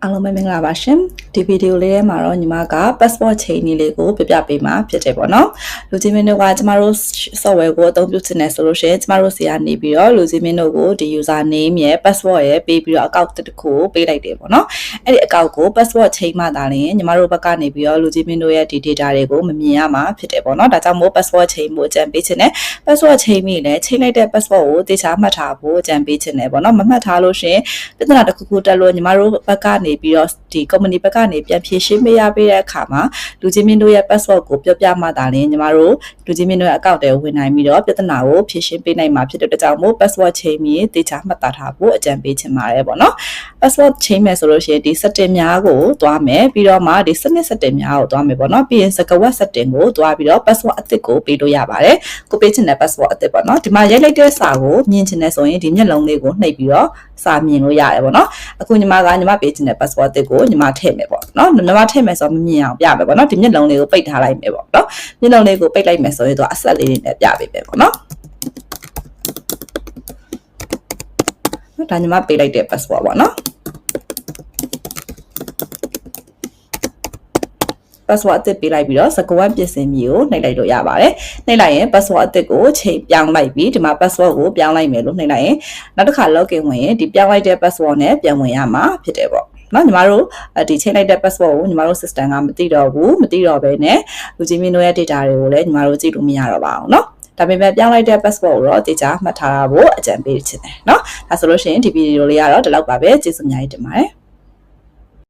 အားလုံးပဲမင်္ဂလာပါရှင်ဒီဗီဒီယိုလေးထဲမှာတော့ညီမက passport ချိန်ကြီးလေးကိုပြပြပေးမှာဖြစ်တယ်ပေါ့နော်လူကြီးမင်းတို့ကကျမတို့ software ကိုအသုံးပြုချင်တယ်ဆိုလို့ရှိရင်ကျမတို့စီကနေပြီးတော့လူကြီးမင်းတို့ကိုဒီ user name ရဲ့ password ရဲ့ပေးပြီးတော့ account တစ်ခုကိုပေးလိုက်တယ်ပေါ့နော်အဲ့ဒီ account ကို passport ချိန်မှသာလျှင်ညီမတို့ဘက်ကနေပြီးတော့လူကြီးမင်းတို့ရဲ့ဒီ data တွေကိုမမြင်ရမှာဖြစ်တယ်ပေါ့နော်ဒါကြောင့်မို့ passport ချိန်ဖို့အကြံပေးချင်တယ် password ချိန်မိလဲချိန်လိုက်တဲ့ password ကိုတေချာမှတ်ထားဖို့အကြံပေးချင်တယ်ပေါ့နော်မမှတ်ထားလို့ရှိရင်ပြဿနာတစ်ခုခုတက်လို့ညီမတို့ဘက်ကနေပြီးတော့ဒီ company ဘက်ကနေပြန်ဖြည့်ရှင်းပေးရပေးတဲ့အခါမှာလူကြီးမင်းတို့ရဲ့ password ကိုပြောပြမှသာလျှင်ညီမတို့လူကြီးမင်းတို့ရဲ့ account တွေဝင်နိုင်ပြီးတော့ပြဿနာကိုဖြည့်ရှင်းပေးနိုင်မှာဖြစ်တဲ့အတွက်ကြောင့်မို့ password ချိန်ပြီးတေချာမှတ်သားထားဖို့အကြံပေးချင်ပါတယ်ပေါ့နော် password ချိန်မယ်ဆိုလို့ရှိရင်ဒီ setting များကိုသွားမယ်ပြီးတော့မှဒီစနစ် setting များကိုသွားမယ်ပေါ့နော်ပြီးရင်စကားဝတ် setting ကိုသွားပြီးတော့ password အသစ်ကိုပေးလို့ရပါတယ်ကိုပေးချင်တဲ့ password အသစ်ပေါ့နော်ဒီမှာရိုက်လိုက်တဲ့စာကိုမြင်ချင်တယ်ဆိုရင်ဒီမျက်လုံးလေးကိုနှိပ်ပြီးတော့စာမြင်လို့ရတယ်ပေါ့နော်အခုညီမပေးချင်တဲ့ password အသစ်ကိုညီမထည့်မယ်ပေါ့နော်ညီမထည့်မယ်ဆိုတော့မမြင်အောင်ပြမယ်ပေါ့နော်ဒီမျက်လုံးလေးကိုပိတ်ထားလိုက်မယ်ပေါ့နော်မျက်လုံးလေးကိုပိတ်လိုက်မယ်ဆိုရင်သူအဆက်လေးတွေနဲ့ပြပေးမယ်ပေါ့နော်ဒါညီမပေးလိုက်တဲ့ password ပေါ့နော် password အသစ်ပေးလိုက်ပြီးတော့စကားဝတ်ပြင်ဆင်မျိုးကိုနှိပ်လိုက်လို့ရပါတယ်နှိပ်လိုက်ရင် password အသစ်ကိုချိန်ပြောင်းလိုက်ပြီးဒီမှာ password ကိုပြောင်းလိုက်မယ်လို့နှိပ်လိုက်ရင်နောက်တစ်ခါ login ဝင်ရင်ဒီပြောင်းလိုက်တဲ့ password နဲ့ပြန်ဝင်ရမှာဖြစ်တယ်ပေါ့နော်ညီမတို့ဒီချိန်လိုက်တဲ့ password ကိုညီမတို့ system ကမသိတော့ဘဲနဲ့လူကြီးမင်းတို့ရဲ့ data တွေကိုလည်းညီမတို့ကြည့်လို့မရတော့ပါဘူးเนาะဒါပေမဲ့ပြောင်းလိုက်တဲ့ password ကိုတော့တေချာမှတ်ထားဖို့အကြံပေးချင်တယ်เนาะဒါဆိုလို့ရှိရင်ဒီဗီဒီယိုလေးကတော့ဒီလောက်ပါပဲကျေးဇူးအများကြီးတင်ပါတယ်